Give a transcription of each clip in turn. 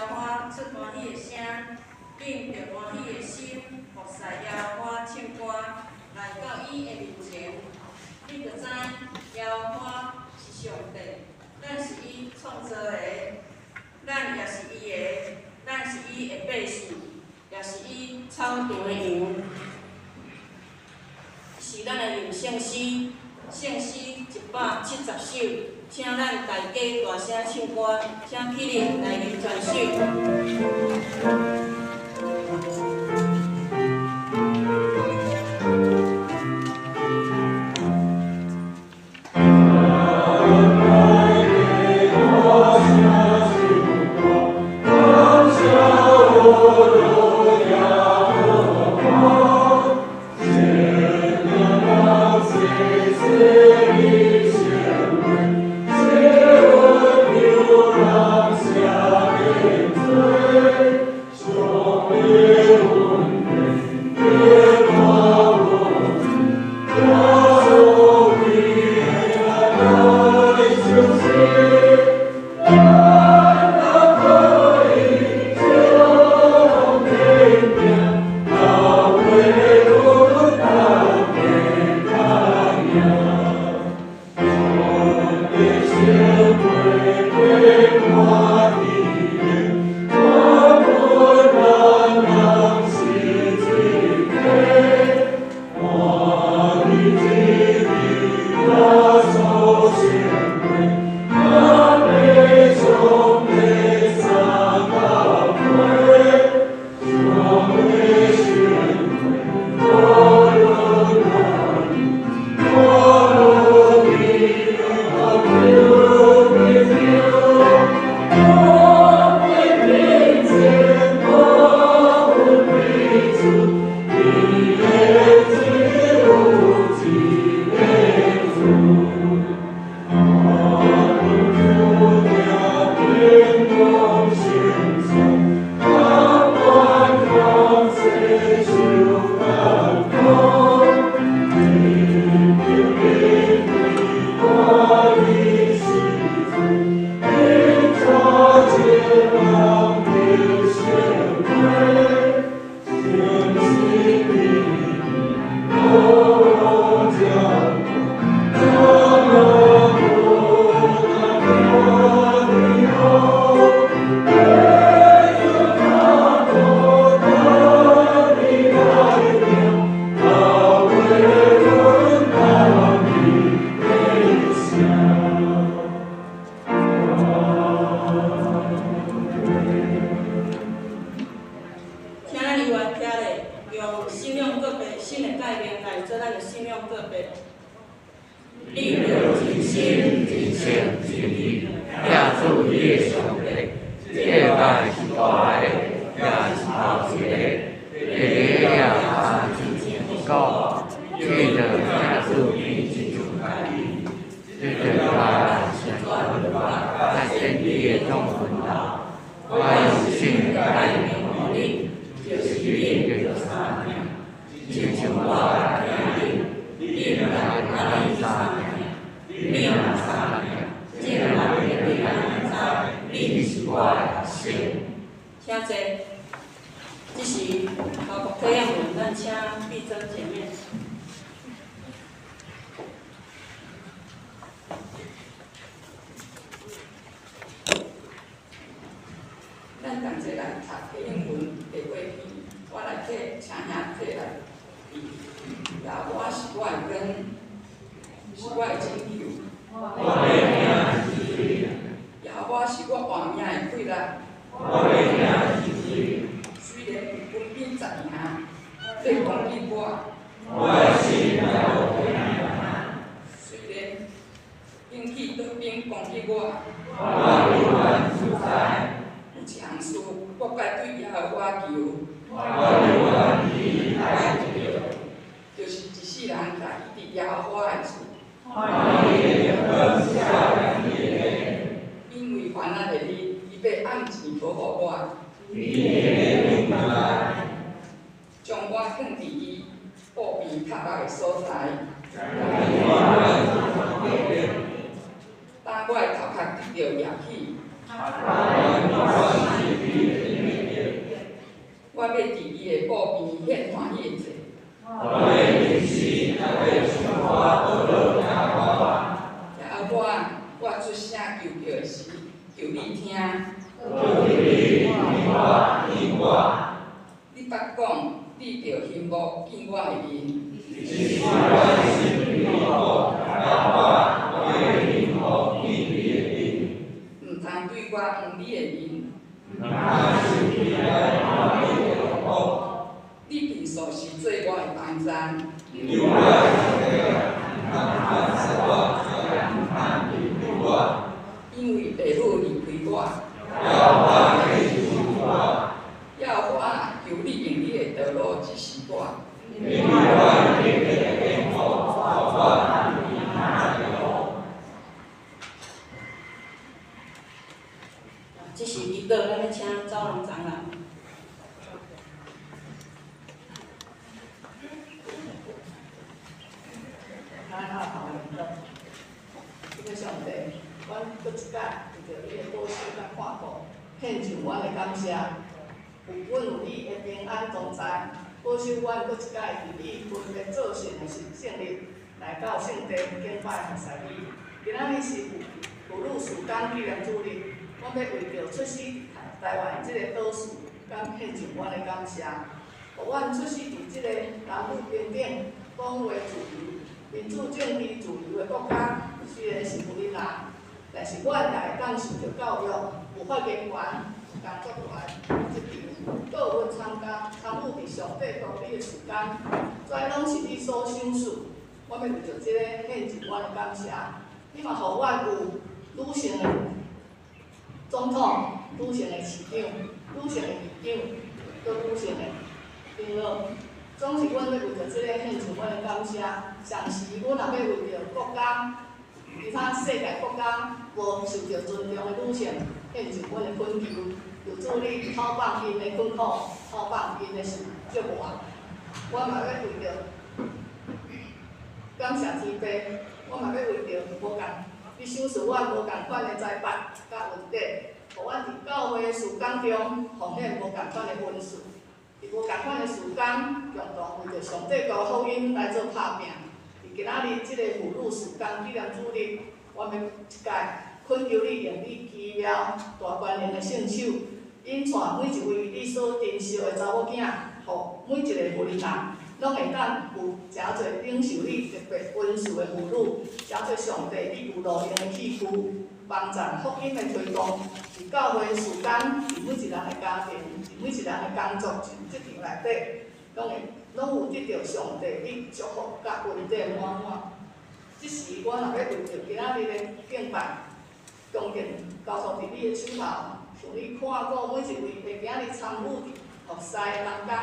花出欢喜的声，领着欢喜的心，服侍摇花唱歌，来到伊的面前。你着知，摇花是上帝，咱是伊创造的，咱也是伊的，咱是伊的百姓，也是伊草场的羊。是咱的人圣诗，圣诗170首，请咱大家大声唱歌，请起立来吟全首。当我的头壳得到热气，欢喜的罪。我的灵是爱为生活而乐加快乐。我出声求叫的时，求你听。求你听我，听我。你捌讲，你着幸福见我的面。只是我心里好，但我的幸福见你的面。毋通对我黄你的面。毋通生气来看你的好。你平素是做我的帮山。你我因为父母离开我，要我求你用你的道路指示我。这是祈祷，咱要请赵龙长老。这个上帝，阮搁一届为着你的保守甲看顾，献上阮的感谢。阮有你的平安同在，保守阮搁一届伫你分别做神的圣日来到圣地敬拜服侍你。今仔日是妇女事工纪念主日，阮要为着出世台湾即个岛屿，敢献上阮的感谢。互阮出世伫即个男女平等、讲话自由、民主政治自由的国家。虽然是富人，但是阮也会当受到教育，有发言权、工作权、职场，搁有阮参与伫上帝公理的事工，这拢是你所赏赐。我要为着即个献上阮的感谢。你嘛，互阮有女性的总统、女性的市长、女性的议长，搁女性的长老。总是阮要为着即个献上阮的感谢。上时，阮也要为着国家。其他世界国家无受到尊重的女性，献上阮的恳求，求主你透放因的困苦，透放因的折磨。我嘛要为着感谢天父，我嘛要为着无共你赏赐阮无共款的财帛甲恩典，互阮伫教会的事工中奉献无共款的恩赐，伫无共款的事工共同为着上帝高福音来做拍拼。今仔日即个妇女事工纪念主日，我要一届恳求你用你奇妙大观念的圣手，引带每一位你所珍惜的查某囝，互每一个妇人拢会当有诚侪领受你特别恩赐的妇女，诚侪上帝你有路用的器具，帮助福音的推动，伫教会事工，伫每一人的家庭，伫每一人的工作职场内底，拢有得到上帝你祝福甲恩典满满。即时我若要为着今仔日的敬拜，恭敬交托伫你的手头，求你看顾每一位会今日参与服侍的同工，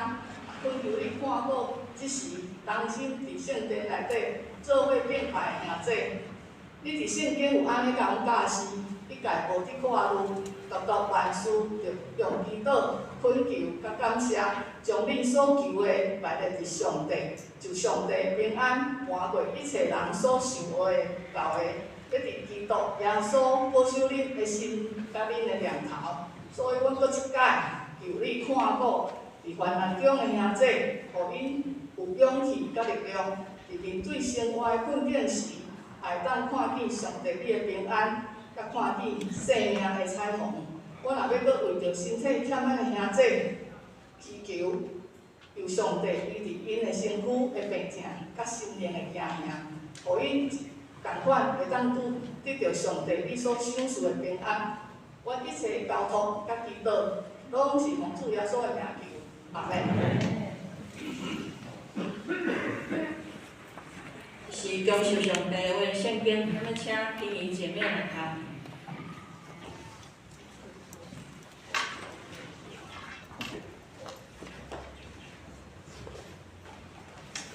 恳求你看顾即时当心伫圣殿内底做伙敬拜的兄弟。你伫圣经有安尼甲阮教示，你家无伫看路，独独万事着用祈祷、恳求甲感谢，将恁所求的来立伫上帝，就上帝平安换过一切人所想的到的，一直基督耶稣保守恁的心甲恁的念头。所以，阮搁一届求你看顾伫患难中的兄弟，互恁有勇气甲力量，伫面对生活的困境时，会当看见上帝你的平安，甲看见生命的彩虹。我若要搁为着身体欠咱的兄弟祈求，求上帝医治因的身躯的病症，甲心灵的惊吓，互因共款会当得到上帝你所赏赐的平安。我一切交托甲祈祷，拢是奉主耶稣的名求，阿门。是感谢上帝为圣经，咱要请弟兄姐妹来读。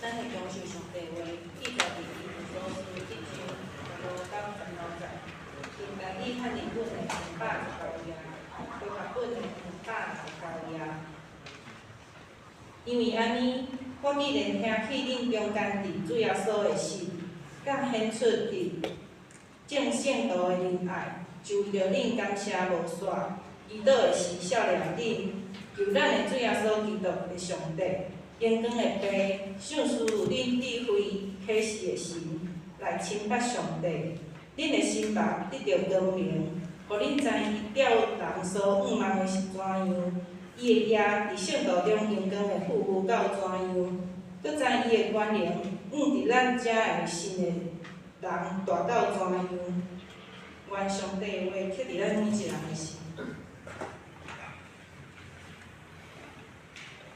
咱是感谢上帝话，记载伫伊的所书1章15到15节，应该伊汉日本的219页，和日本的219页。因为安尼，我既然听起恁中间伫主耶稣的心，甲显出伫正圣道的仁爱，就为着恁感谢无煞。祈祷的是少年恁，求咱的主耶稣基督的上帝，阳光的爸，上师有恁智慧启示的神来亲近上帝，恁的心目得到光明，互恁知伊吊人所仰望的是怎样，伊的夜伫圣道中阳光的富裕到怎样，搁知伊的关联伫咱遮的信的人大到怎样。愿上帝的话刻伫咱每一人的心。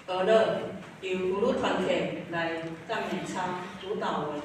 而乐由妇女团体来赞美唱主导文。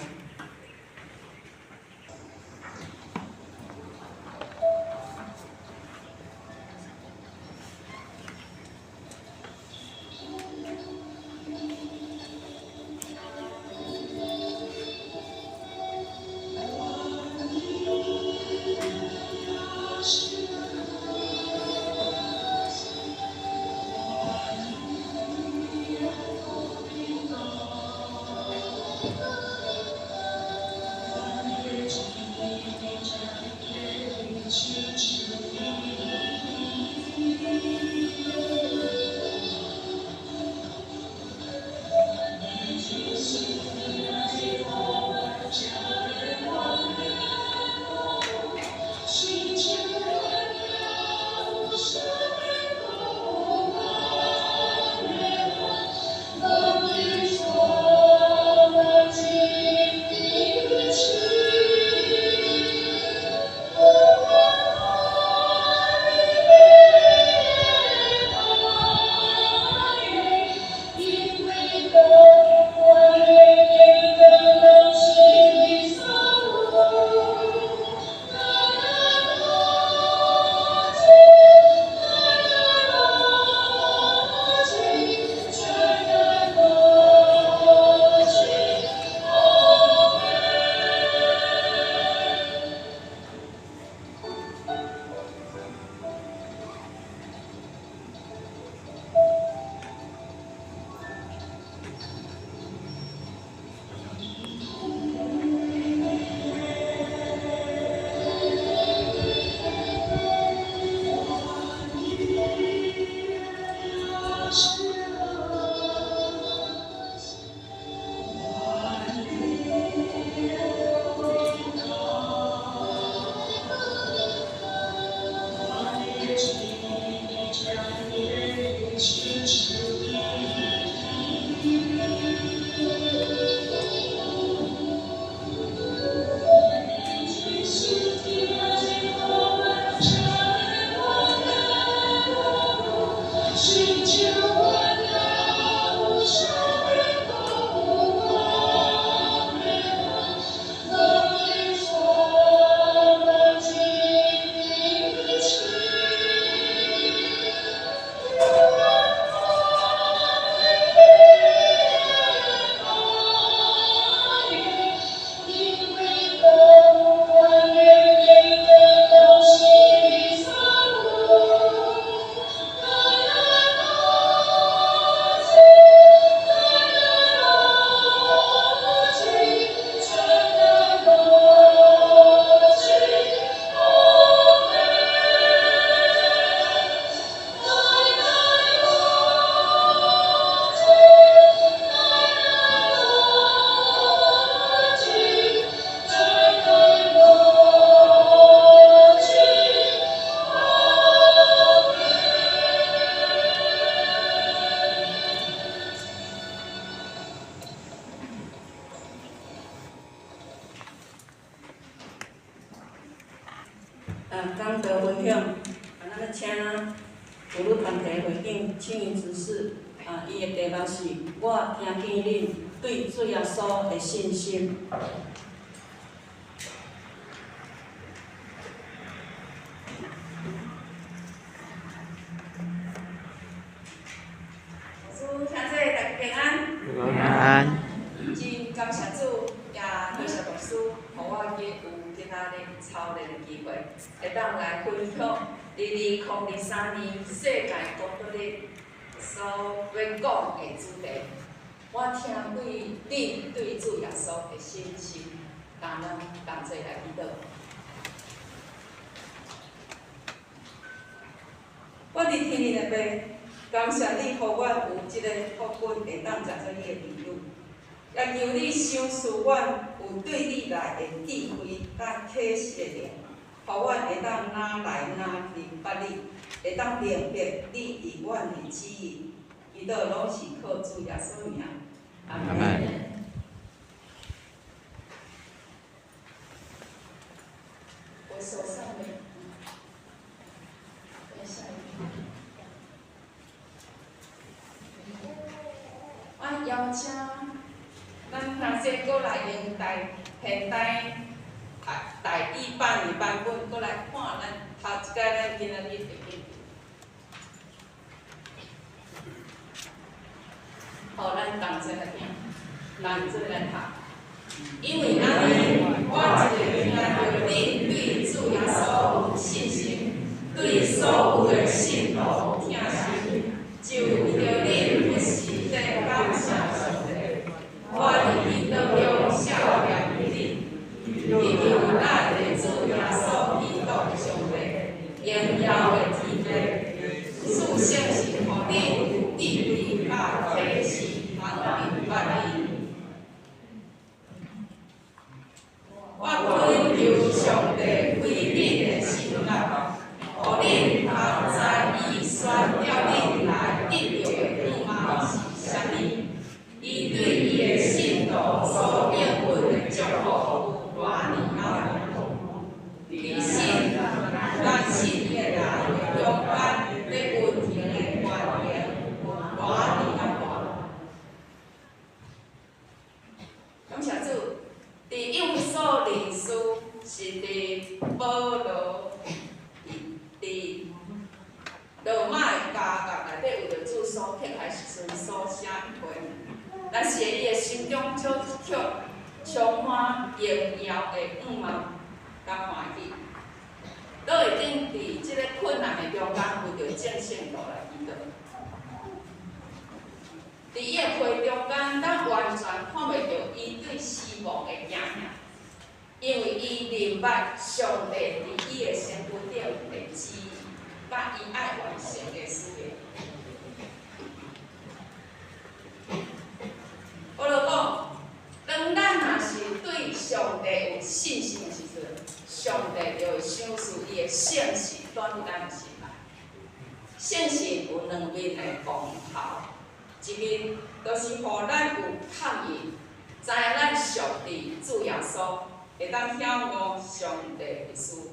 刚得分享，咱要请妇女团体会长请伊指示，伊的题目是我听见恁对主耶稣的信心。主，请说大家平安。平安。真感谢主，也谢谢牧师，互我有今仔日操练的机会，会当来分享2023年世界公益日所要讲的主题。我听对恁对主耶稣的信心，咱们同齐来祈祷。我伫天里的爸，感谢你，互阮有即个福分，会当食做你的儿女。也求你赏赐阮有对你来的智慧甲启示的灵，互阮会当哪来哪明白你，会当明白你伫阮的旨意。伊都拢是靠主耶稣名。阿门。我手上的，再下一个。我邀请咱若说过来用现代语版的版本，过来看咱头一摆咱今仔日的印。互咱同齐来听，同齐来读。因为安尼，我一个听到你对主耶稣有信心，对所有的信徒有疼惜，就为着你不时地感谢上帝，我伫伊当中孝念你，因为咱的主耶稣基督上帝，荣耀的天父，属性是互你有智慧甲启示，通明白伊。我恳求上帝开你的心眼，互你通知伊选了你来得到的愿望是啥物。伊对伊的信徒所应允的祝福有偌尼啊！理性、咱信伊的人勇敢、咧温情的原因有偌尼啊大。感谢主。伫用所灵书是伫保罗伫罗马的家教内底，为着主所刻下时阵所写一篇，但是伊的心中却充满荣耀的愿望甲欢喜，都会顶伫即个困难的中间，为着正信路来祈祷。伫伊的批中间，咱完全看袂到伊对死亡的惊吓，因为伊明白上帝伫伊的身躯顶的旨意，甲伊爱完成的事业。我就讲，当咱若是对上帝有信心的时阵，上帝就会赏赐伊的圣神转入咱的心内。圣神有两面的光头。一面就是互咱有看见，知影咱上帝主耶稣会当晓悟上帝的事。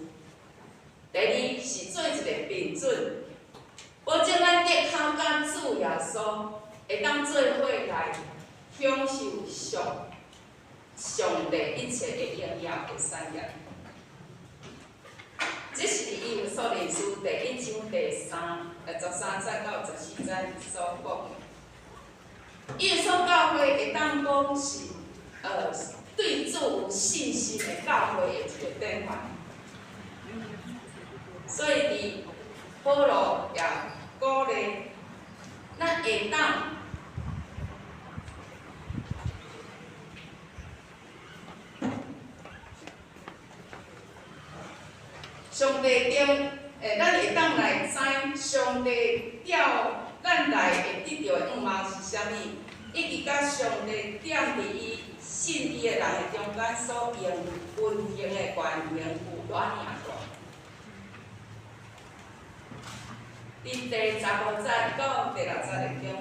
第二是做一个标准，保证咱得口甲主耶稣会当做伙来享受上帝一切的荣耀的产业。这是伊有所灵书第1章第13节到14节所讲的。耶稣教会会当讲是对主有信心的教会的一个典范，所以伫保罗也鼓励咱会当上帝中咱会当来知上帝调咱来会得到的愿望是啥物？以及甲上帝点伫伊信伊的人的中间所用运行的原因有偌尔大？伫第15节到第6节的经文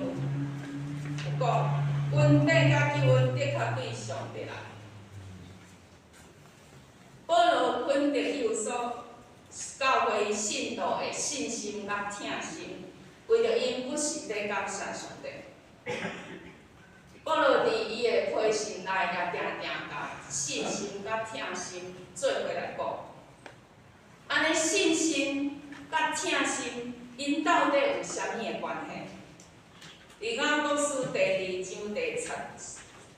有讲，恩典甲救恩的确对上帝来。保罗肯定伊有所教会信徒的信心甲疼心。为着因不时地感谢上帝，保罗伫伊的批信内也定甲信心甲疼心做伙来讲。安尼信心甲疼心，因到底有啥物的关系？伫雅各书第2章第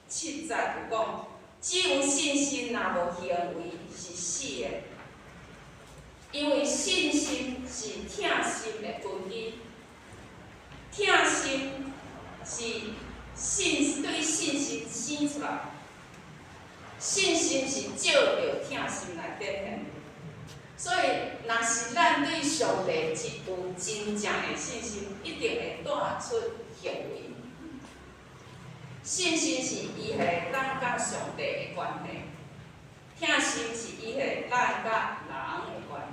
7节有讲，只有信心若无行为是死的，因为信心是疼心的根基。疼心是对信心生出来，信心是照着疼心来展现。所以，若是咱对上帝有真正的信心，一定会带出行为。信心是伊个咱甲上帝的关系，疼心是伊个咱甲人的关系，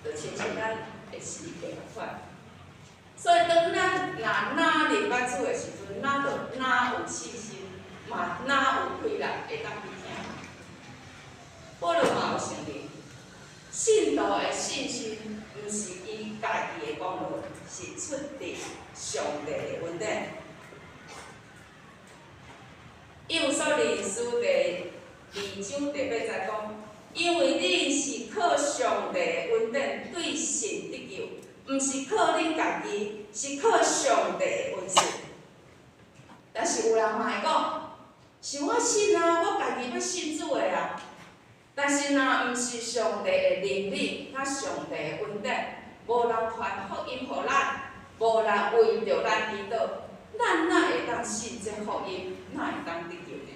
就亲像咱的时刻款。所以当咱若认捌主的时阵，咱就若有信心，嘛若有气力会当去听。保罗嘛有承认，信徒的信心，毋是伊家己的功劳，是出自上帝的恩典。伊有所认书第2章第8节讲，因为恁是靠上帝的恩典对神得救，毋是靠恁家己，是靠上帝的恩赐。但是有人嘛会讲，是我信啊，我家己要信主的啊。但是若毋是上帝的能力，甲上帝的恩典，无人传福音互咱，无人为着咱祈祷，咱哪会当信这福音，哪会当得救呢？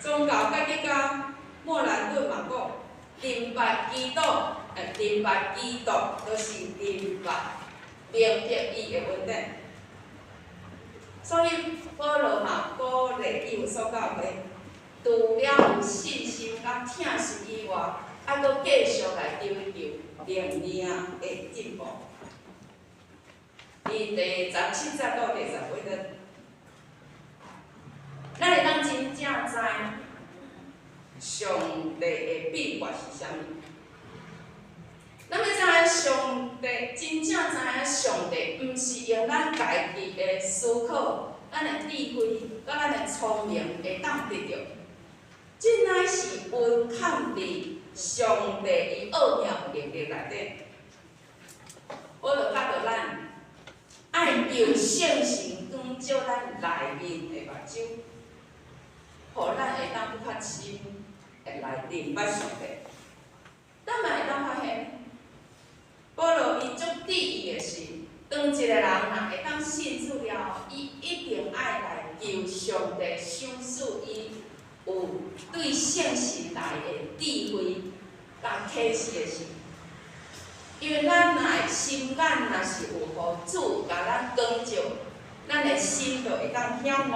宗教改革家莫兰顿嘛讲，明白基督，就是明白伊的恩典。所以保罗嘛鼓励伊有所教诲。除了有信心甲疼心以外，还佫继续来追求灵命的进步。第17节到第18节，咱会当真正知上帝的秘诀是啥物？咱要知上帝，真正知上帝，毋是用咱家己的思考、咱的智慧、甲咱的聪明会当得到。这乃是蕴藏伫上帝伊奥妙能力内底。我著教导咱，爱用圣神光照咱内面的目睭，互咱会当较深会来认捌上帝。咱嘛会当发现，保罗伊足注意的是，当一个人若会当信主了，伊一定爱来求上帝赏赐伊。有对圣神来的智慧、甲启示的事，因为咱若会心眼若是有互主甲咱光照，咱的心就会当晓悟，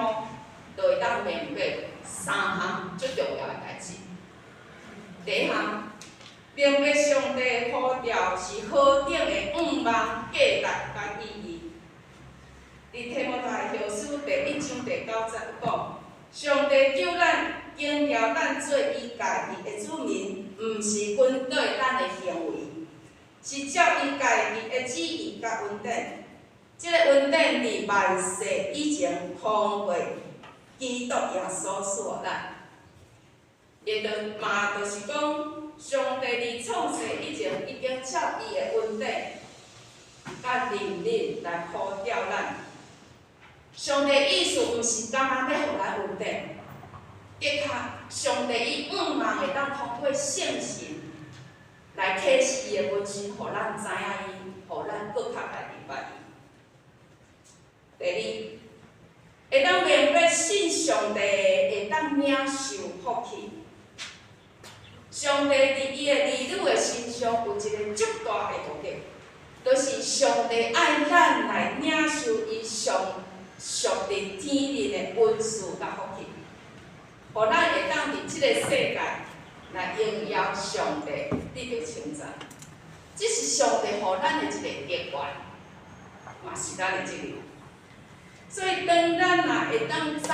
就会当明白3项最重要的代志。第一项，明白上帝的呼召是何等的毋茫、价值甲意义。伫提摩太后书第1章第9节讲。上帝叫咱经调咱做伊家己的子民，毋是根据咱的行为，是照伊家己的旨意甲恩典。即个恩典伫万世以前通过基督耶稣所咱，也就是讲，上帝伫创世以前已经照伊的恩典甲能力来呼召咱。上帝意思毋是干那要互咱恩典，的确，上帝伊毋茫会当通过圣神来启示伊的本身，互咱知影伊，互咱搁较来明白伊。第二，会当明白信上帝会当领受福气。上帝伫伊的儿女的身上有一个足大的目的，就是上帝爱咱来领受伊上属伫天理的恩赐甲福气，互咱会当伫即个世界来荣耀上帝，得到称赞。这是上帝互咱的一个特权，嘛是咱的责任。所以，当咱若会当知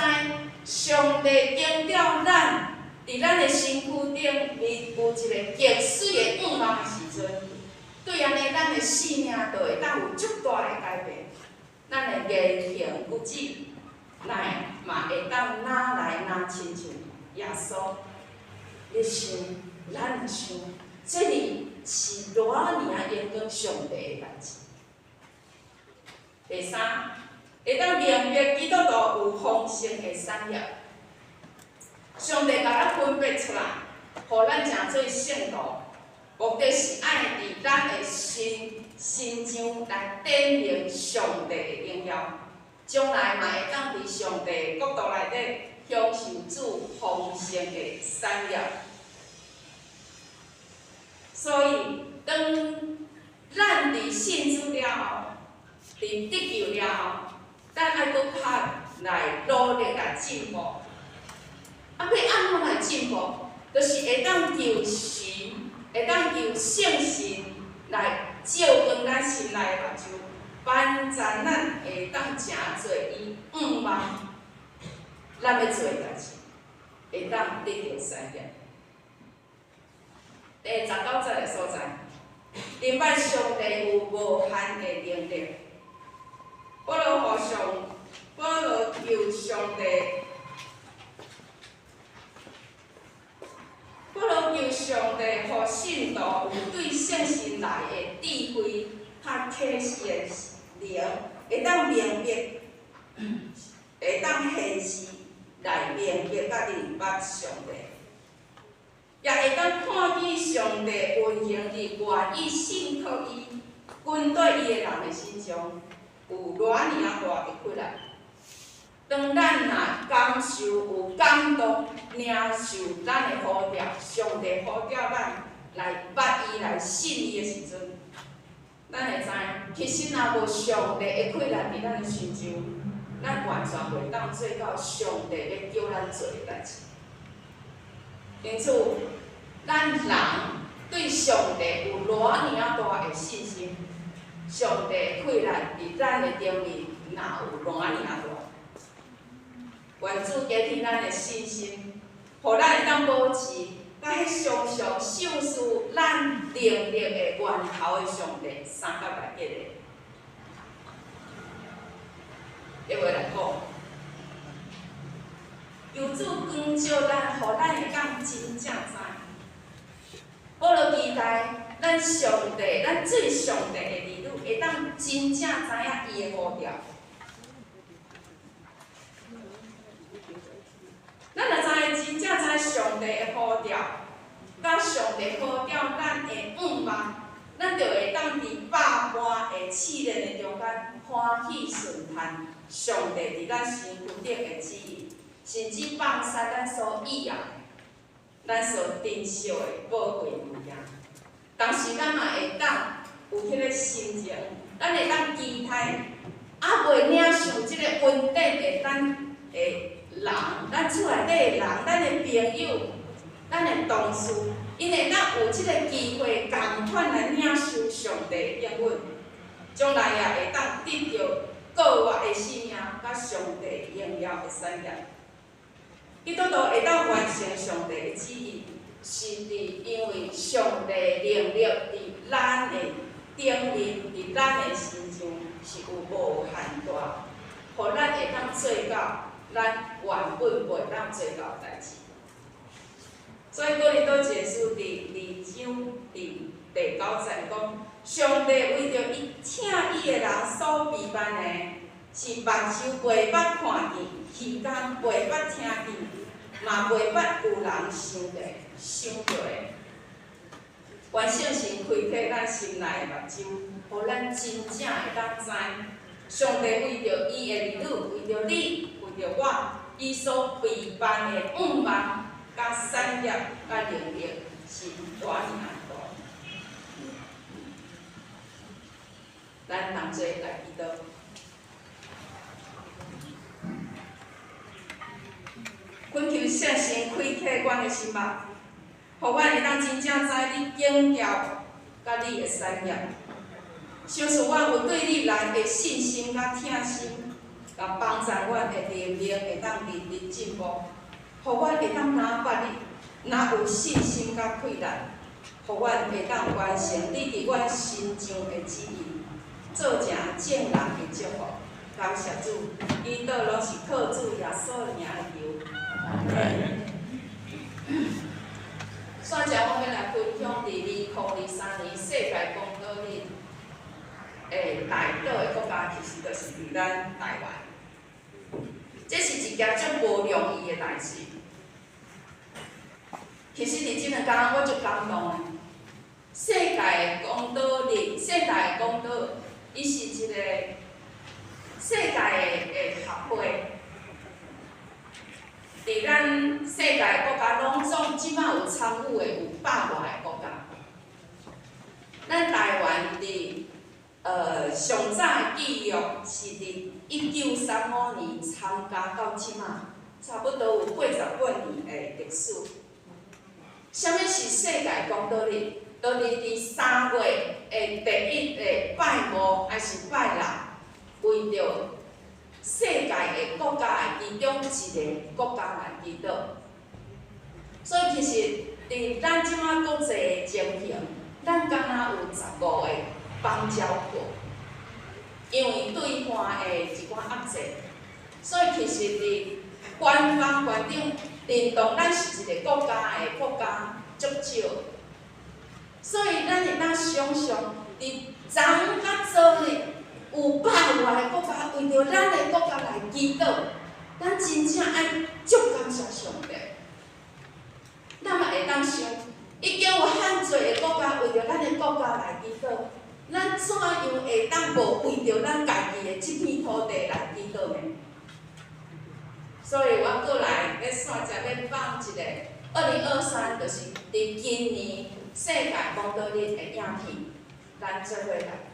上帝经调咱伫咱的身躯顶面有一个极水的毋茫的时阵，对安尼咱的生命就会当有足大的改变。咱的言行举止，乃嘛会当哪来哪亲像耶稣。你想，咱会想，这是偌尔影响上帝的代志。第三，会当明白基督徒有丰盛的产业。上帝甲咱分别出来，互咱成做圣徒，目的是爱伫咱的心上来展明上帝的荣耀，将来嘛会当伫上帝国度内底享受主丰盛的产业。所以，当咱伫信主了后，伫得救了后，咱爱搁较来努力来进步。要安怎来进步？就是会当求神，会当求圣神来照光咱心内的目睭，帮助咱会当诚做伊望咱要做的代志，会当得到产业。第19节的所在，顶摆上帝有无限的能力，保罗求上帝。保罗求上帝，互信徒有对圣神来的智慧、较启示的灵，会当明白，会当现实来明白甲明白上帝，也会当看见上帝运行伫愿意信靠伊、跟对伊的人的心中，有偌尔大的困难。当咱若感受有感动，领受咱的呼召，上帝呼召咱来捌伊、来信伊的时阵，咱会知，其实若无上帝的困难伫咱的心中，咱完全袂当做到上帝要叫咱做的代志。因此，咱人对上帝有偌尔大的信心，上帝的困难伫咱的顶面，若有偌尔大。愿主加添咱的信心，互咱会当保持，甲迄常常赏赐咱能力的源头的上帝三角来结的。一话来讲，求主光照咱，互咱会当真正知。保罗期待咱上帝，咱做上帝的儿女，会当真正知影伊的呼召。咱若真正知上帝的呼召，甲上帝呼召咱的望，咱就会当伫百般的试炼的中间欢喜顺叹上帝伫咱身躯顶的旨意，甚至放下咱所以后，咱所珍惜的宝贵物件。同时，咱嘛会当有迄个心情，咱会当期待，未领受即个稳定的咱的。人，咱厝内底的人，咱的朋友，咱的同事，因会当有即个机会，共款来领受上帝的应允，将来也会当得到国外的性命，甲上帝荣耀的产业。基督徒会当完成上帝的旨意，是因为上帝的能力伫咱的顶面，伫咱的心中是有无限大，互咱会当做到。咱原本袂当做到代志，所以哥林多前书第2章第9节讲，上帝为着伊请伊的人所备办的，是目睭袂捌看见，耳根袂捌听见，嘛袂捌有人想到的。愿圣神开启咱心内的目睭，互咱真正会当知，上帝为着伊的儿女，为着你。为着我，伊所备办的望、甲产业、甲能力是偌尔大。咱同齐来祈祷。恳求圣神开启阮的心目，互阮会当真正知你景调甲你的产业，赏赐阮有对你来的信心甲疼心。甲帮助阮的能力会当日日进步，互阮会当拿捌你，拿有信心甲气力，互阮会当完成你伫阮心中的旨意，做成正人的祝福。感谢主，祈祷拢是靠主耶稣名的求。线上我要来分享2023年世界公道日的大岛的国家，其实就是伫咱台湾。这是一件足无容易的代志。其实伫即两天我足感动的。世界的公道日，世界的公道，伊是一个世界的协会。伫咱世界的国家拢总即摆有参与的有100外个国家。咱台湾伫上早的记录是伫1935年参加到即仔，差不多有80几年的历史。啥物是世界公道日？就是伫3月的第1个拜5还是拜6，为着世界的国家的其中一个国家来祈祷。所以其实伫咱即马国际的情形，咱敢若有15个邦交国，因为对方的一寡压制，所以其实伫官方观点认同咱是一个国家的国家足少。所以咱会当想象，伫昨甲昨日有百外个国家为着咱的国家来祈祷，咱真正爱足感谢上帝。咱嘛会当想，已经有遐侪个国家为着咱的国家来祈祷，咱怎样会当无为着咱家己的即片土地来祈祷呢？所以我过来要线只要放一个2023，就是伫今年世界公道日的影片，咱做伙来看。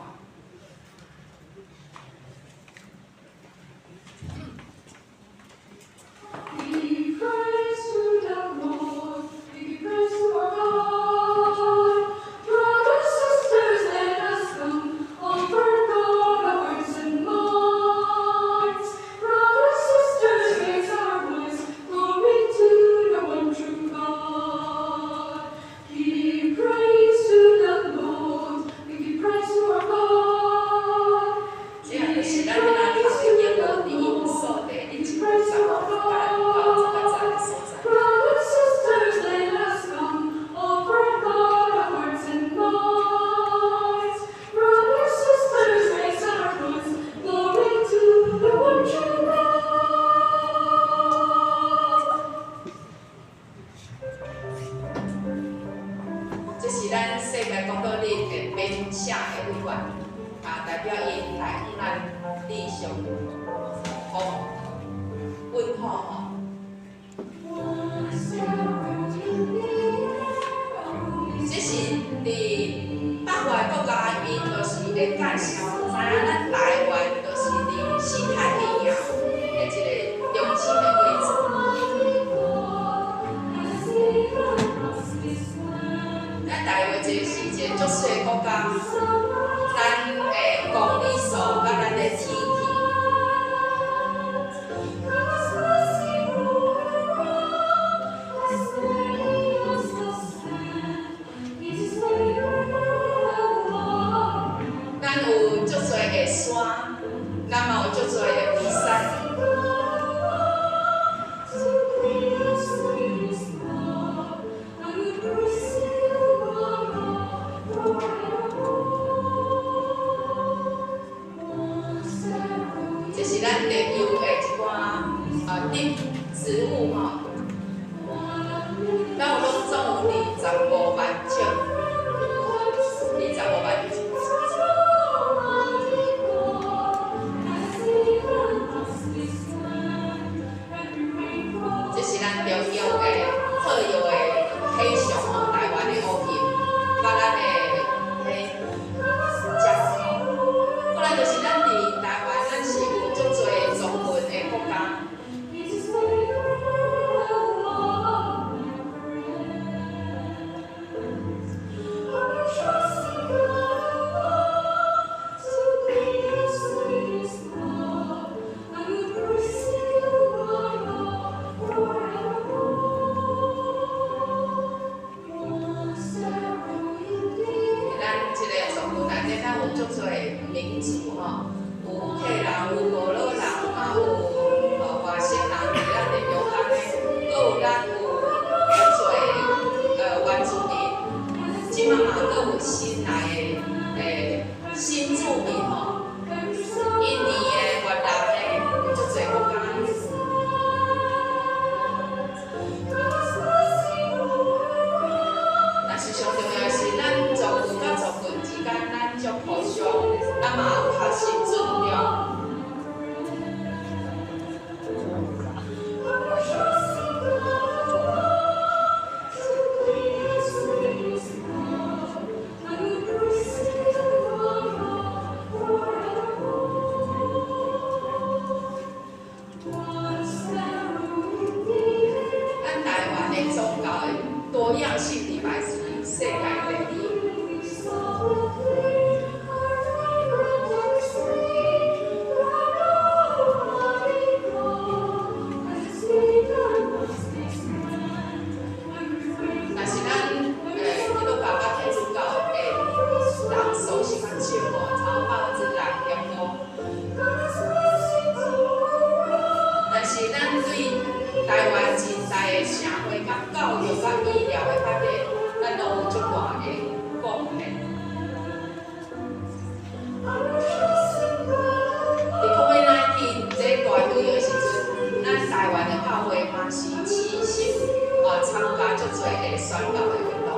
做宣告的运动。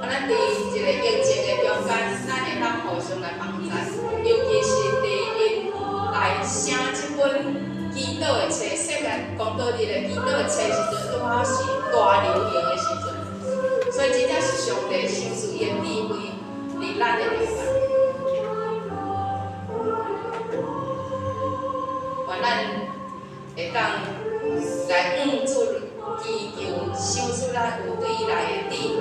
咱伫一个疫情的中间，咱会当互相来帮助，尤其是伫因来写即本祈祷的册，世界公道日的祈祷的册时阵，拄好是大流行的时阵，所以真正是上帝显示伊的智慧伫咱的中间。愿咱会当来主祈求，想出咱有对伊来的智慧。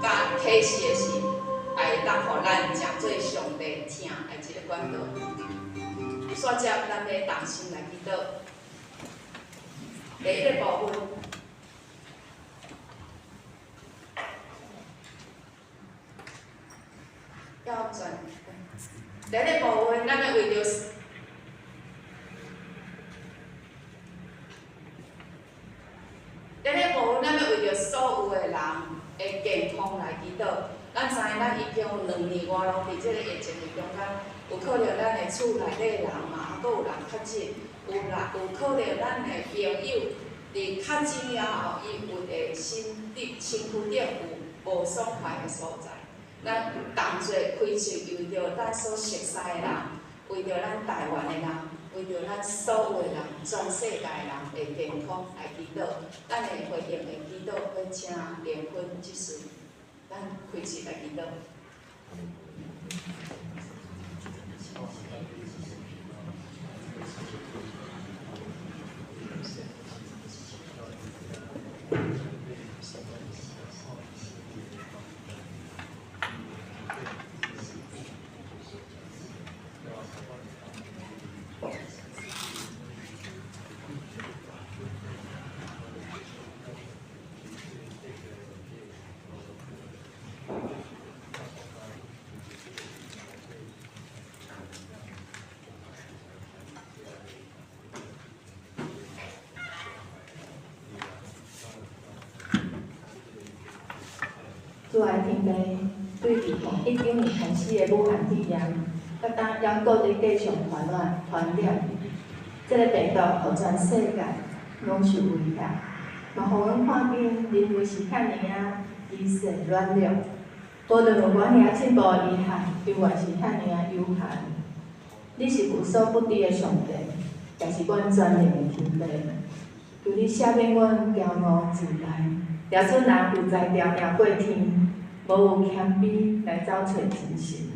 甲启示的是，也会当互咱诚做上帝听的一个管道。煞接咱要同心来祈祷。第一个部分，要转。第一个部分，咱要为着。第一个部分，咱要为着所有的人。的健康来祈祷，咱知影咱已经2年外拢伫即个疫情的中间，有可能咱的厝内底人嘛，还佫有人确诊，有可能咱的朋友伫确诊了后，伊有的身躯顶有无爽快的所在。咱同齐开喙，为着咱所熟悉的人，为着咱台湾的人，为着咱所有的人，全世界的人的健康来祈祷。咱的回应的祈祷，要请莲芬执事，咱开始来祈祷。主爱天父，对伫从19年开始的武汉肺炎，甲当央国日继续传染，这个病毒互全世界拢受威胁，嘛互阮看见人类是遐尼啊机械软弱，无论有偌尔进步遗憾，永远是遐尼啊有限。你是无所不知的上帝，也是阮全能的天父。求你赦免阮骄傲自大，抓出人负债条命过天。无有谦卑来找找真神，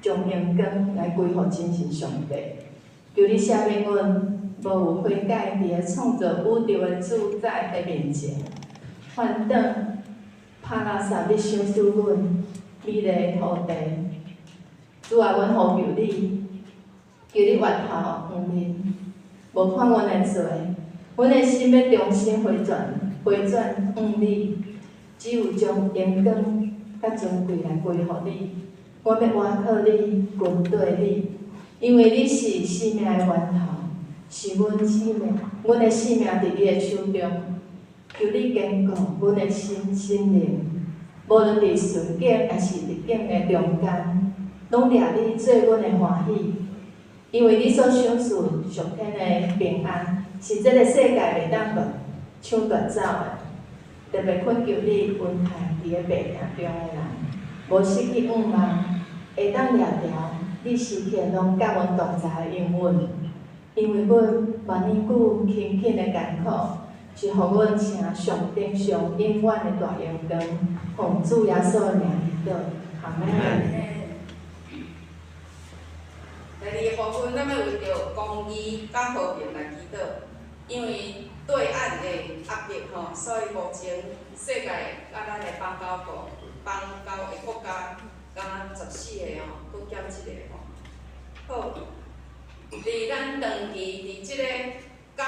将阳光来归互真神上帝。求你赦免阮无有悔改，伫个创造宇宙的主宰的面前，反倒拍垃圾要想死阮美丽的土地。主啊，阮呼求你，求你源头黄面，无看阮的罪，阮的心要重新回转向你，只有将阳光。甲尊贵来归互你，我要倚靠你，跟对你，因为你是生命的源头，是阮生命，阮的生命伫你的手中。求你坚固阮的心灵，无论伫顺境还是逆境的中间，拢掠你做阮的欢喜。因为你所赏赐上天的平安，是这个世界袂当抢夺走的。特别恳求你允许伫个病痛中的人，无失去盼望，会当掠条你实现拢甲阮同在的应允。因为阮万年久勤恳的艰苦，是互阮成上顶上永远的大阳光，奉主耶稣的名祈祷，阿门。第二部分，咱要为着公义甲和平来祈祷，因为对岸的压力吼，所以目前世界甲咱的邦交的国家，敢14个吼，搁减1个吼。好，伫咱长期伫即个甲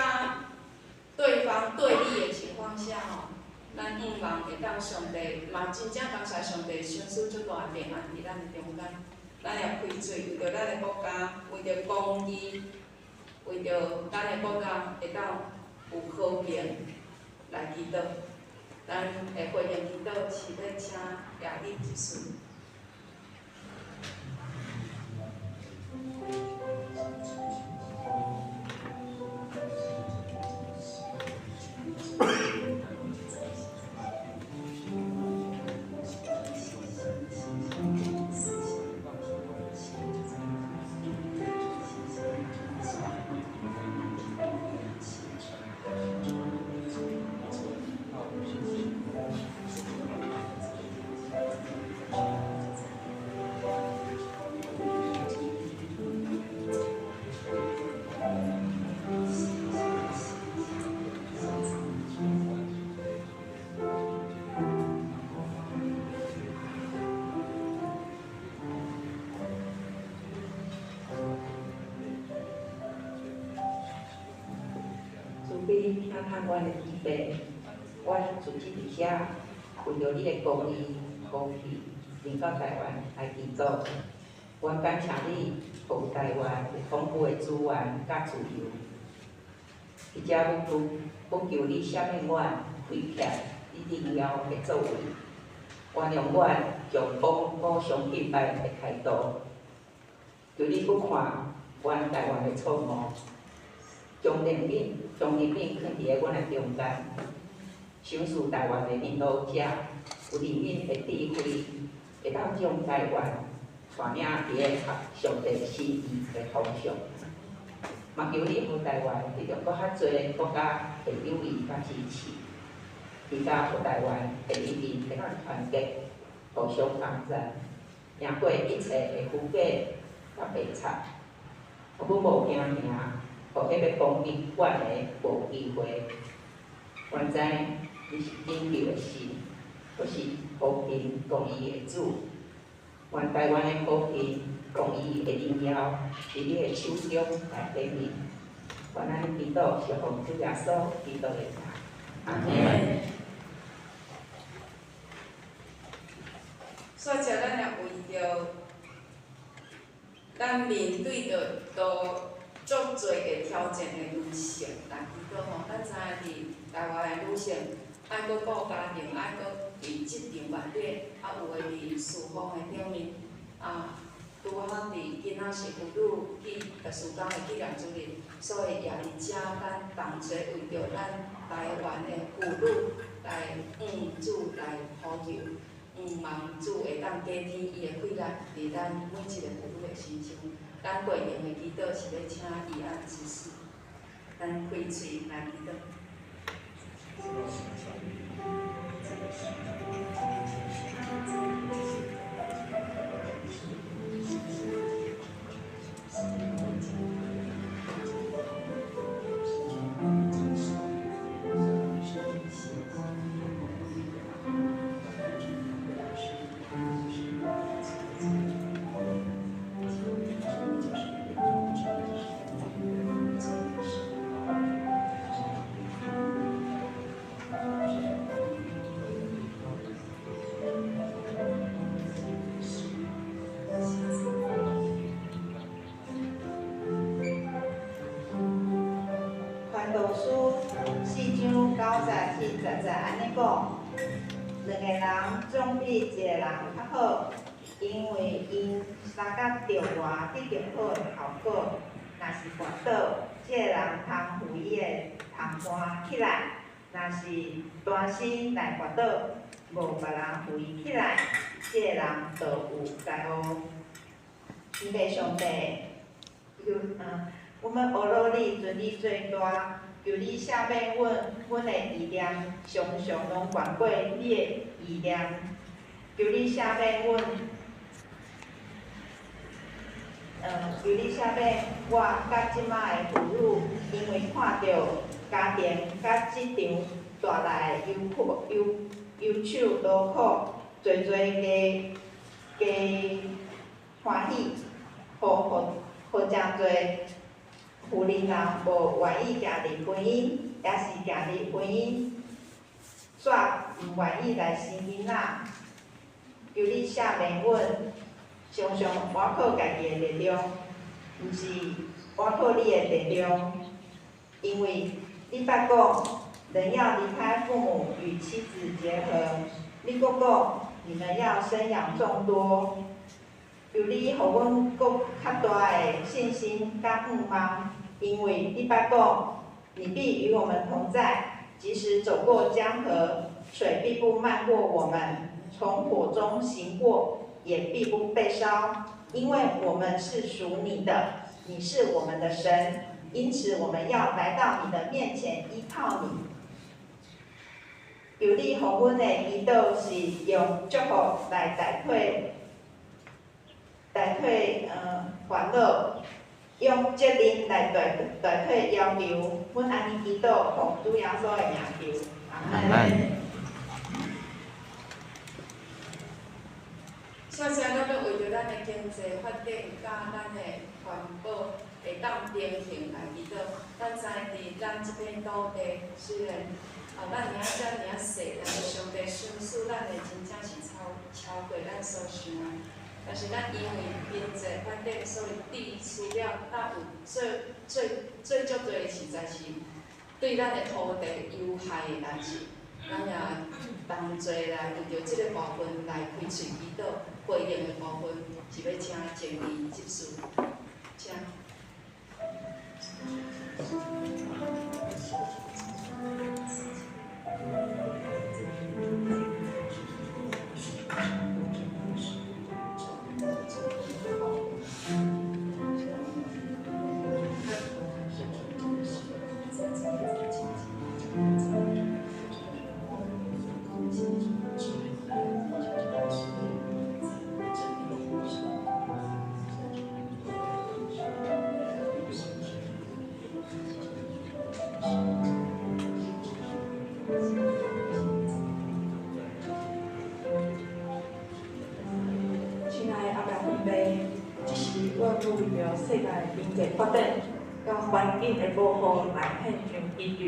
对方对立的情况下吼，咱希望会当上帝，嘛真正感谢上帝赏赐足大平安伫咱的中间。咱也开嘴，为着咱的国家，为着公义，为着咱的国家会当有和平来祈祷。咱的回应祈祷是要请亚丽执事。喊阮的弟弟，阮自己伫遐为着你的公义、公义，领到台湾来祈祷。阮感谢你，互台湾有丰富的资源甲自由。伫遮不求你赦免阮亏欠你荣耀的作为，原谅阮将偶像敬拜的态度。求你不看阮台湾的错误，将人民放伫阮的中间，赏赐台湾的领导者有人民的智慧，会当将台湾带领伫个上帝心意的方向。嘛求你互台湾得到搁较侪国家的友谊甲支持，而甲互台湾的人民会当团结，互相帮助，赢过一切的虚假甲白贼。阮无惊赢，互迄个光明馆的无机会。原知你是拯救的神，佫是和平公义的主。愿台湾的和平公义的荣耀伫你的手中来显明。愿咱祈祷是奉主耶稣基督的名。阿门。煞遮咱也为着咱面对着足侪个挑战的女性来祈祷吼。咱知影伫台湾的女性爱搁顾家庭，爱搁为职场锻炼，有诶伫事奉的顶面拄好伫囡仔是妇女去特殊工的纪念主日，所以也伫遮咱同齐为着咱台湾的妇女来主来呼求，望主会当加添伊的快乐伫咱每一个妇女的身上。咱过用的祈祷是要请伊安指示，咱开嘴来祈祷。传道书4章90至11安尼讲，两个人总比一个人较好，因为因相甲着外得到好的效果。若是滑倒，这个人通扶伊的同伴起来；若是单身来滑倒，无别人扶伊起来，这个人就有灾祸。因为上帝我们学罗你尊你最大，求你赦免阮的意念，常常拢越过你的意念。求你赦免求你赦免我甲即摆的妇女，因为看到家庭甲职场带来的忧愁劳苦，侪加欢喜，互真侪有人无愿意行入婚姻，也是行入婚姻，煞毋愿意来生囡仔。求你赦免阮，常常依靠家己的力量，毋是依靠你的力量。因为你捌讲，人要离开父母与妻子结合，你佫讲你们要生养众多。求你互阮佫较大的信心甲盼望。因为你捌讲，你必与我们同在，即使走过江河，水必不漫过我们；从火中行过，也必不被烧。因为我们是属你的，你是我们的神，因此我们要来到你的面前依靠你。求你互阮的祈祷是用祝福来代替烦恼。用责任来代替要求，阮安尼祈祷，奉主耶稣的名求，阿门。首先，咱要为着咱的经济发展，甲咱的环保会当平衡来祈祷。咱知伫咱即片土地，虽然咱领遮尔细，但是上帝赏赐咱的真正是超过咱所想的。但是咱因为经济发展，所以地需要咱有最足多的实在是对咱的土地有害的代志。咱也同齐来为着即个部分来开喙祈祷。回应的部分是要请前议执事，请。为着世界经济发展，甲环境的保护来献上祈求。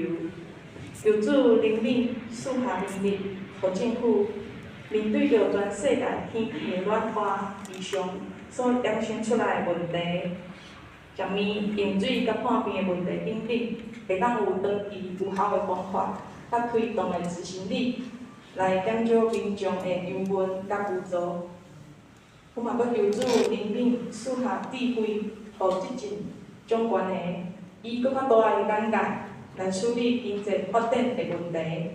求主怜悯四下人民，互政府面对着全世界天气的暖化异常所衍生出来的问题，食面、用水甲半边的问题等等，会当有长期有效的方法，甲推动的执行力，来减少民众的忧闷甲无助。我嘛要求主怜悯赐下智慧，互即阵总管的以搁较大的眼界来处理经济发展的问题，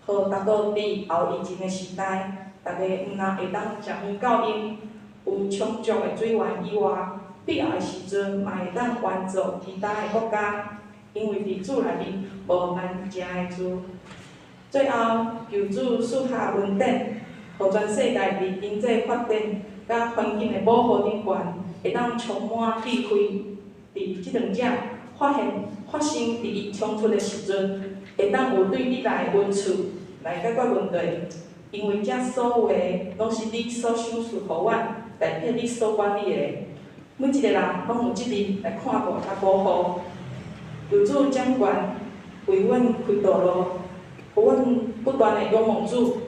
好达到伫后疫情的时代，大家毋但会当食面够用，有充足的水源以外，必要的时阵嘛会当援助其他的国家，因为伫主内面无难食的主。最后，求主赐下稳定，互全世界伫经济发展甲环境的保护顶悬，会当充满智慧。伫即两者发生伫伊冲突的时阵，会当有对你来的温处来解决问题。因为遮所有的拢是你所赏赐互阮，代表你所管理的。每一个人拢有责任来看顾甲保护。求主掌权，为阮开道路，互阮不断的仰望主，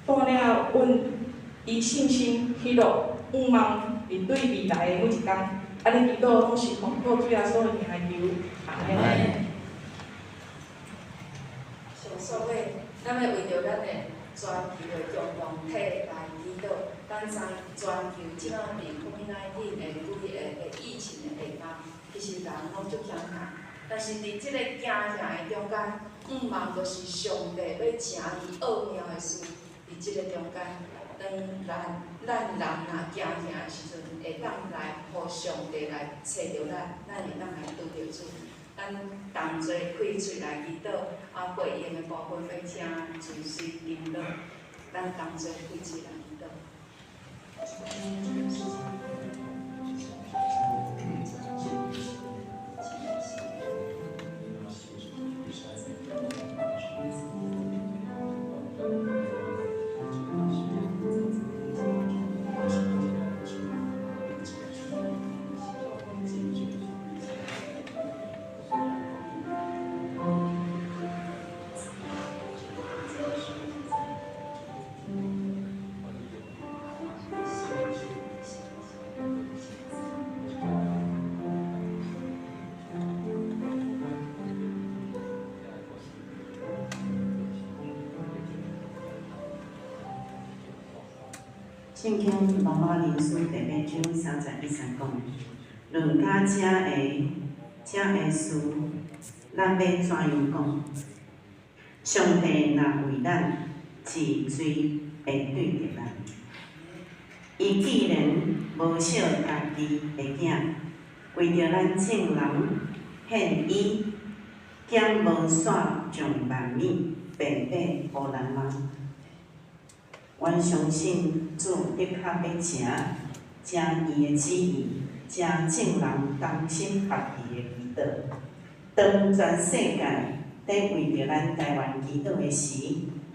带领阮以信心、喜乐、盼望面对未来的每一天。安尼祈祷拢是奉靠主耶稣的名来求，阿门。上所尾，咱要为着咱的全球的共同体来祈祷。咱知全球即摆伫 COVID-19 的疫情的下方，其实人拢足惊吓。但是伫即个惊吓的中间，望就是上帝要成伊奥妙的事，伫即个中间。当咱人若惊吓的时阵，会当来互上帝来找着咱会当来拄着主。咱同齐开喙来祈祷，回应的部分要请主持引导，咱同齐开喙来祈祷。圣经罗马人书第8章31讲，论到这个事，咱要怎样讲？上帝若为咱治罪，会对着咱。伊既然无惜家己的囝，为着咱众人献伊，减无煞将万米白白互咱吗？阮相信主的确要将伊的旨意，将众人同心合意的祈祷。当全世界在为着咱台湾祈祷的时，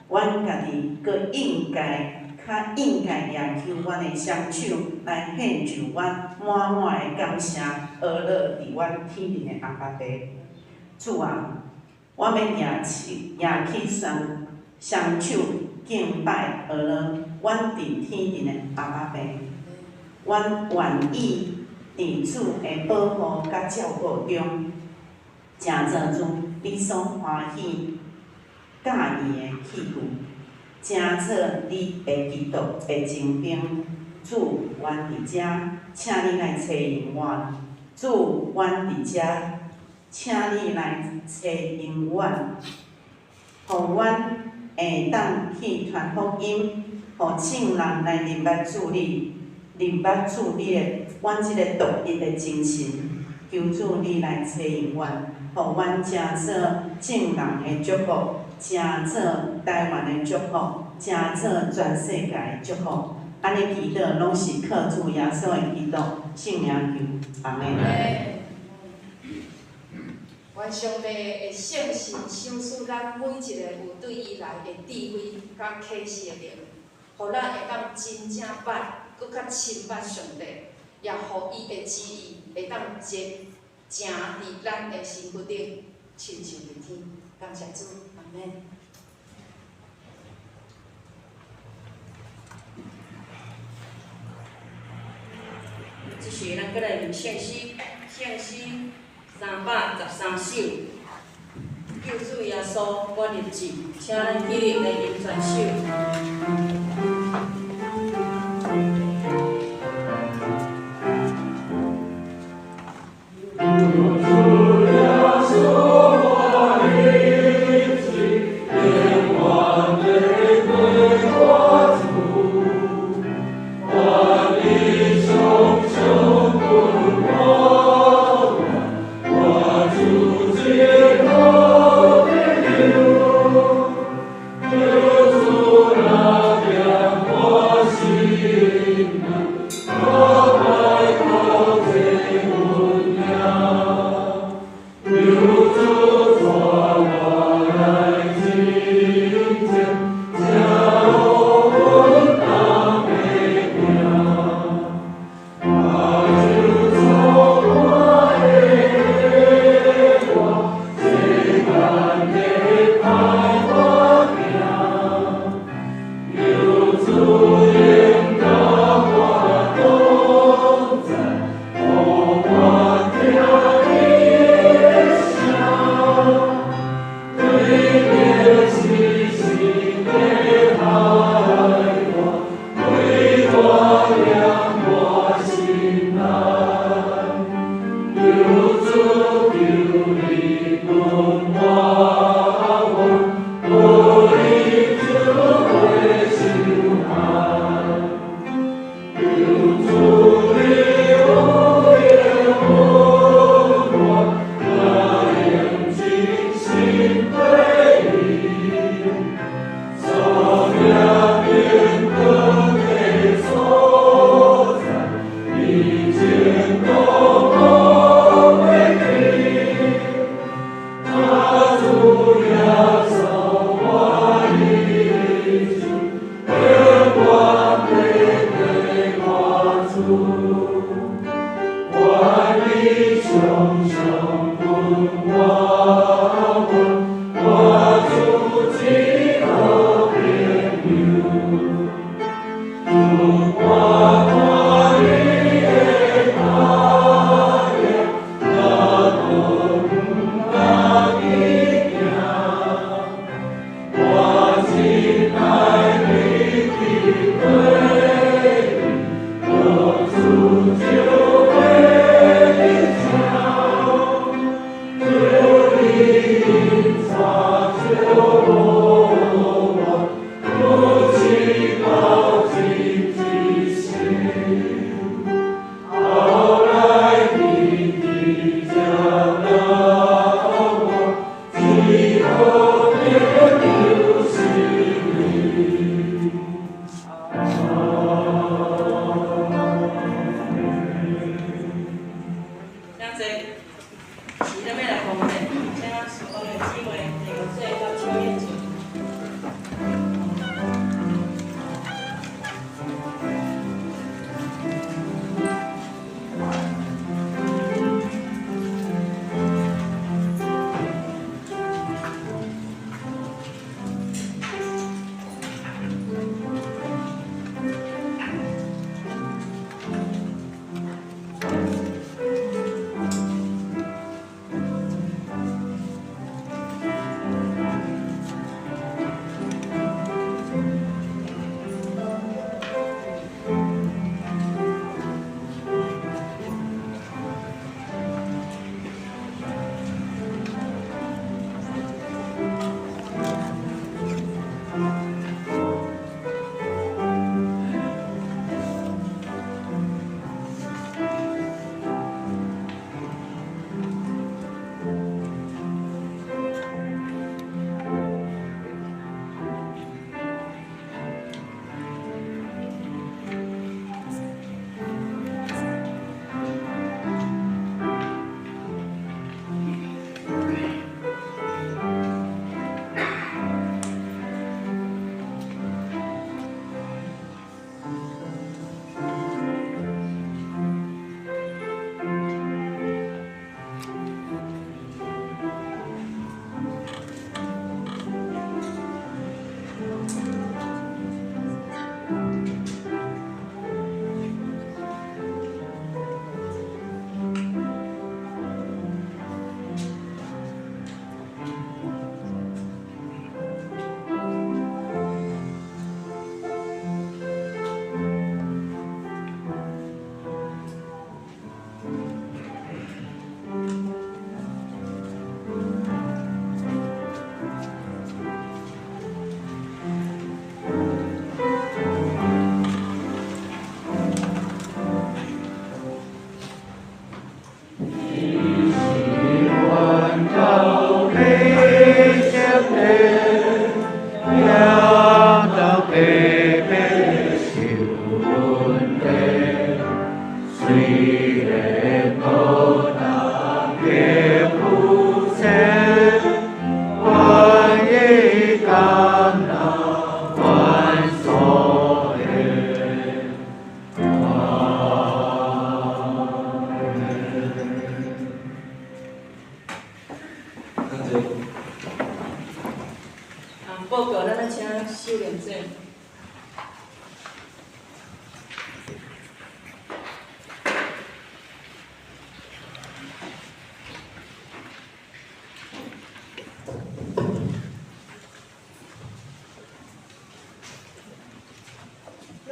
阮家己阁应该较应该也求阮的双手来献上阮满满的感谢，而乐伫阮天顶的阿爸爸。主啊，我要举起双手敬拜而乐阮伫天顶的阿爸爸。阮愿意伫主的保护甲照顾中，诚做主你所欢喜、喜意的器具，诚做你的基督的精兵。主，阮伫遮，请你来找引我。主，阮伫遮，请你来找引我，互阮会当去传福音，互众人来明白主你。明白主你的，阮即个独一的精神，求主你来找引阮，互阮诚做众人的祝福，诚做台湾的祝福，诚做全世界的祝福。安尼祈祷拢是靠主耶稣的祈祷，圣名求，阿门。愿上帝的圣神赏赐咱每一个有对伊来的智慧甲启示的灵，互咱会当真正捌。搁较亲捌上帝，也互伊的旨意会当真正伫咱的身躯顶亲像日天。感谢主，阿门。即时咱搁来念圣诗313首。救主耶稣，我日子，请咱起立来吟全首。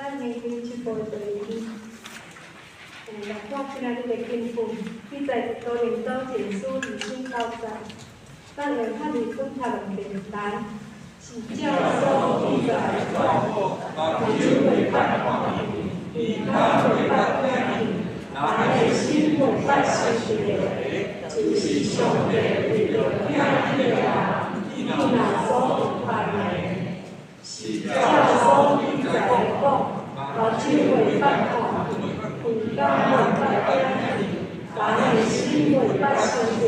咱年轻一辈队员，来看今仔日的进步，比赛多年多结束2胜9战，咱会较认真读两遍来，是教授比赛广播，篮球会办话题，比他会办话题，咱的心会办相学，就是上帝为着听的人，伊若所有办的，是教授比赛讲，篮球会办话题。比较会办话题，咱的心会办相学，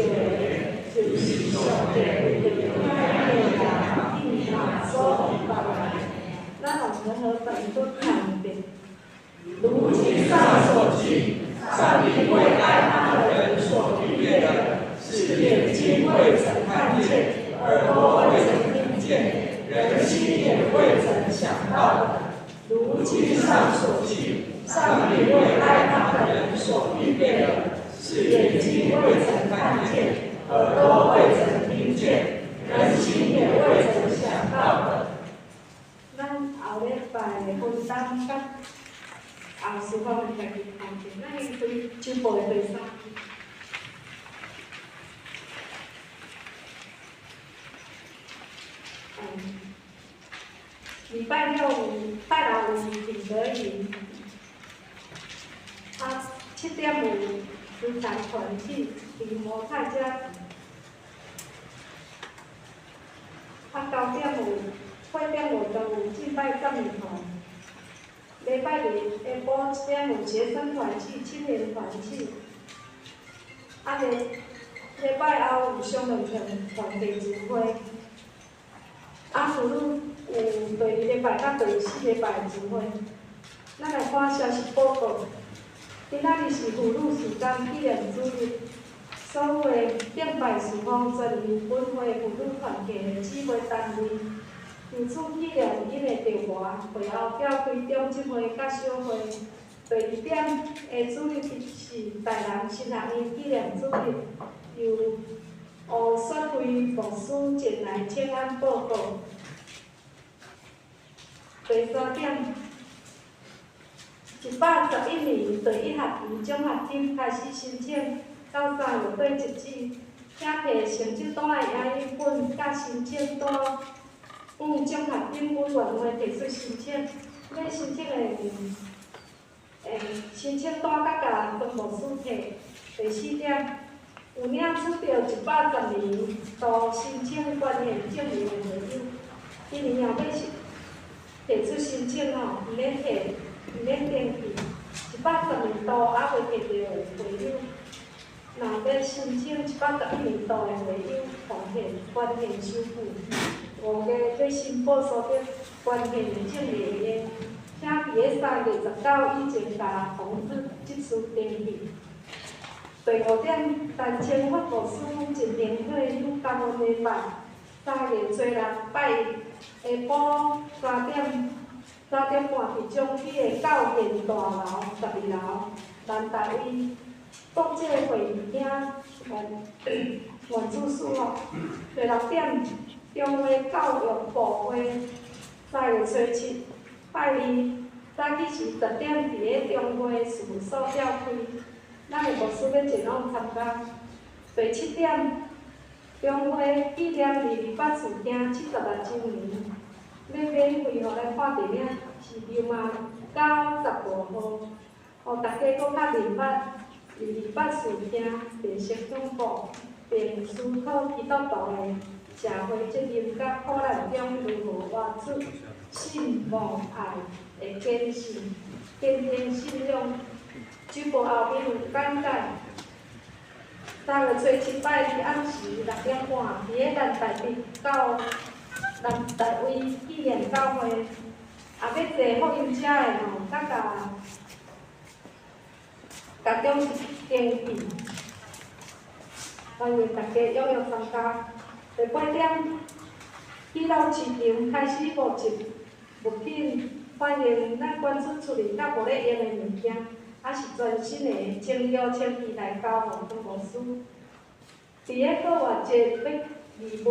就是上帝为着听的人，伊若所有办的，咱用如何办都看一遍。如经上所记，上帝为爱他的人所预备的，是眼睛未曾看见，耳朵未曾听见，人心也未曾想到的。如经上所记，上帝为爱他的人所预备的，是眼睛未曾看见，耳朵未曾听见，人心也未曾想到的。咱后礼拜的分担甲后事方的家己看见，咱应开手部的第3。礼拜六拜六有定德营，7点有慈善团体伫摩泰遮，9点8点就有敬拜赞美团。礼拜日下晡1点有学生团契、青年团契。礼拜后有商论团地聚会。妇女有第2礼拜甲第4礼拜的聚会。咱来看消息报告。今仔日是妇女时间纪念主日，所有的敬拜事奉全由本会妇女团体的姊妹单位。由此纪念因的调活，会后召开中集会甲小会。第2点的主日是台南新学院纪念主日，由吴雪辉牧师前来请安报告。第3点，111年第1学期奖学金开始申请，到3月底截止。请摕成绩单的影印本甲申请单奖学金委员会提出申请。要申请的申请单甲甲分牧师摕。第4点，有领取到110年度申请捐献证明的会友，今年后要提出申请吼，毋免登记。110年度还未摕到的会友，若要申请111年度的会友，奉献捐献收据，5个要申报所得捐献的证明的，请伫个3月19以前甲通知即次登记。第5点，陈清发牧师进行会友感恩礼拜，3月初6拜下晡3点半伫中区的教贤大楼12楼南大位国际会议厅原子书吼。第6点，中华教育部会3月初7拜2早起是10点伫个中华事务所召开。咱的牧师要前往参加。第7点，中华纪念228事件76周年，要免费互咱看电影，是6月95号，互大家搁较明白228事件变成恐怖，并思考基督徒的社会责任甲苦难中如何活出信望爱的坚定信仰。举报后面有简介。3月初7拜2暗时6点半，伫个南大直到南大位纪念教会，也要坐福音车的吼，甲中登记，欢迎大家踊跃参加。第8点，起到市场开始募集物品，欢迎咱捐出厝里甲无咧用的物件。也是全新的清药清气来交互分牧师。伫个国外节要义卖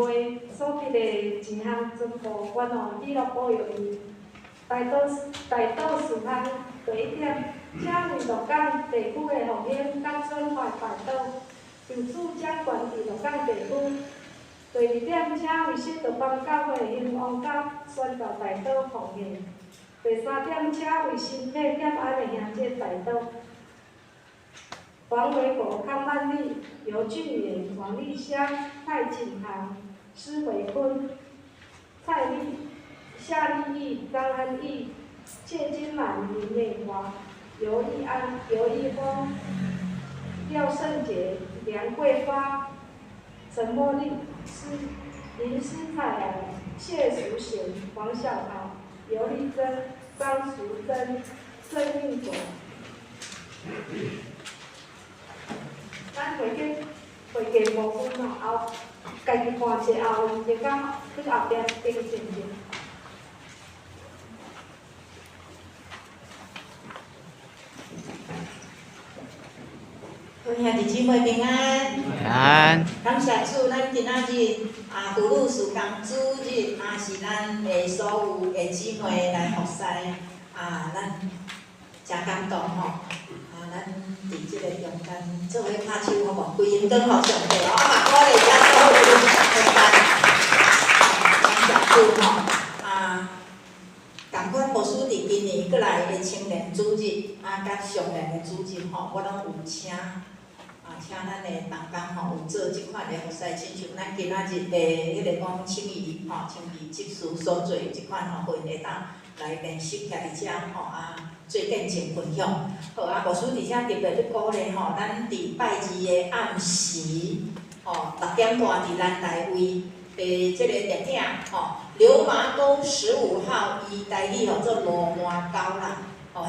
所得的钱项，全部捐互纪录保育院。大多数项第一点，请为鹿港地区的风险甲损坏排岛，由此将管制鹿港地区。第二点，请为新竹邦教会兴旺甲宣告大岛奉献。第三点，请为身体欠安的兄弟大岛。黄维国、康曼丽、尤俊元、王丽香、蔡锦航、施维坤、蔡丽、夏丽义、张安义、谢金兰、林美华、尤义安、尤义峰、廖胜杰、梁桂发、陈茉莉、林思彩兰、谢淑贤、黄小桃、尤丽珍、张淑珍、郑运国。咱会计部分后，家己看者后，就讲去后边顶进去。兄弟姊妹平安。平安。感谢主，咱今仔日妇女事工主日是咱的所有的姊妹来服侍咱真感动吼。咱伫即个中间做伙拍手好无？规因转互上帝哦，嘛鼓励遮所有的同伴，感谢主吼。共款牧师伫今年过来的青年主日甲上年的主日吼，我拢有请咱的同工吼有做即款的服侍，亲像咱今仔日的迄个讲青怡青怡执事所做即款会会当来联系起来遮做见证分享。好牧师伫遮特别咧鼓励咱伫拜二的暗时6点半伫咱台位即个电影流麻沟15号，伊台语做罗麻沟啦，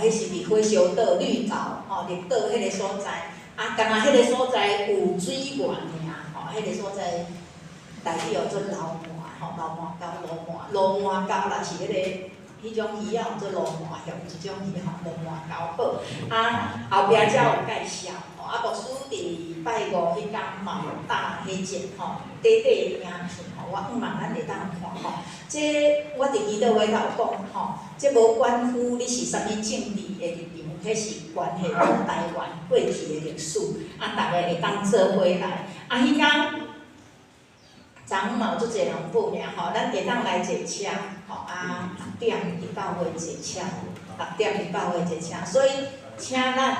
迄是伫火烧岛绿岛绿岛迄个所在。敢若迄个所在有水源尔，迄个所在台语做流麻罗麻沟啦是迄个迄种鱼啊，做罗麻鱼，一种鱼罗麻沟好。后壁才有介绍牧师伫拜五迄天嘛有打迄节短影片我希望咱会当看这我伫祈祷会头讲这无关乎你是啥物政治的立场，迄是关系咱台湾过去的历史，大家会当做伙来。迄天昨昏嘛有足侪人报名咱会当来坐车6点伫教会坐车，6点伫教会坐车，所以请咱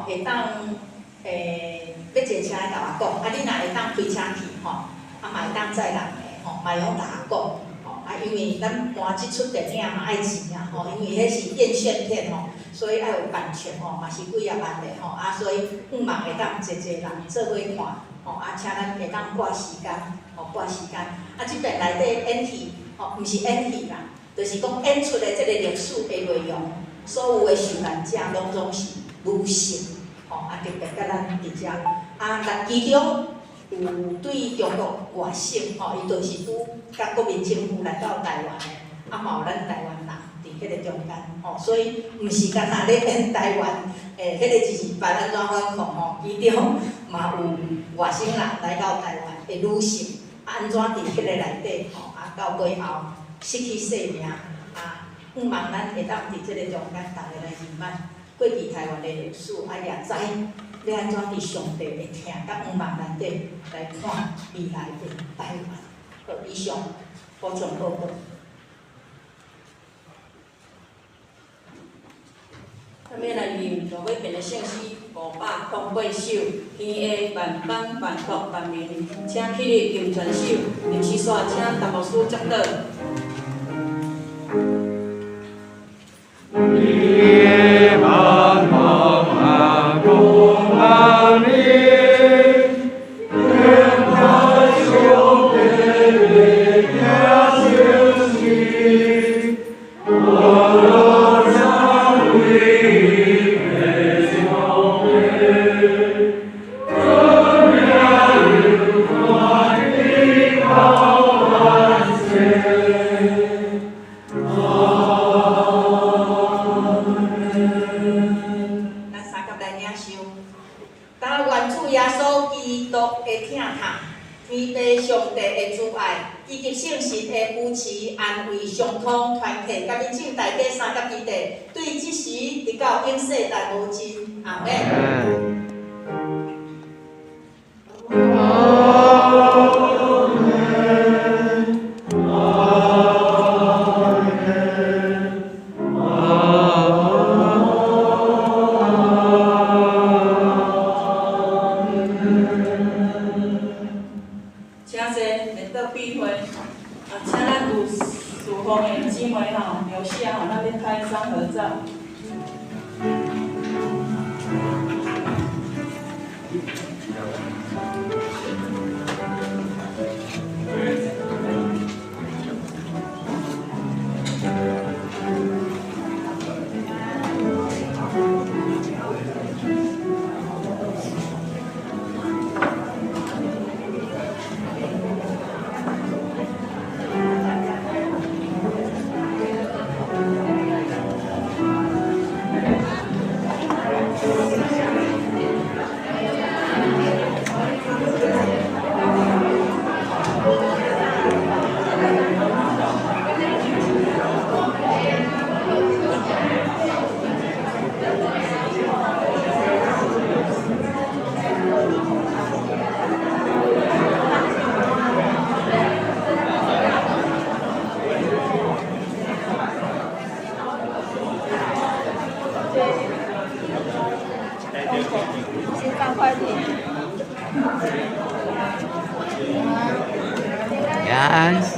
会当要坐车来甲我讲，你若会当开车去嘛会当载人的嘛用甲我讲因为咱搬即出电影嘛爱钱因为迄是院线片所以爱有版权嘛是几啊万的所以希望会当侪人做伙看请咱会当挂时间挂时间即边内底演戏毋是演戏啦，就是讲演出的即个历史的内容，所有的受难者拢总是女性特别甲咱伫遮咱其中有对中国外省伊就是拄甲国民政府来到台湾的嘛有咱台湾人伫迄个中间所以毋是干那咧演台湾迄个就是办安怎反抗其中嘛有外省人来到台湾的女性安怎伫迄个内底到尾后失去性命希望咱会当伫即个中间，逐个来圆满过去台湾的历史，也知要安怎伫上帝的听甲希望内底来看未来的台湾。好，以上补充报告。下面来念上尾篇的圣诗508首，天下万邦万国万民，请起立吟全首。临时线请陈牧师讲道。天万邦万国万民，天台兄弟的家乡心，我若常为你兄弟，正面有光的高万岁。当原主耶稣基督的疼痛，天地上帝的慈爱，以及圣神的扶持、安慰、相通、团契，甲恁众大家三甲基地，对即时直到永世代无尽。阿门。Yes.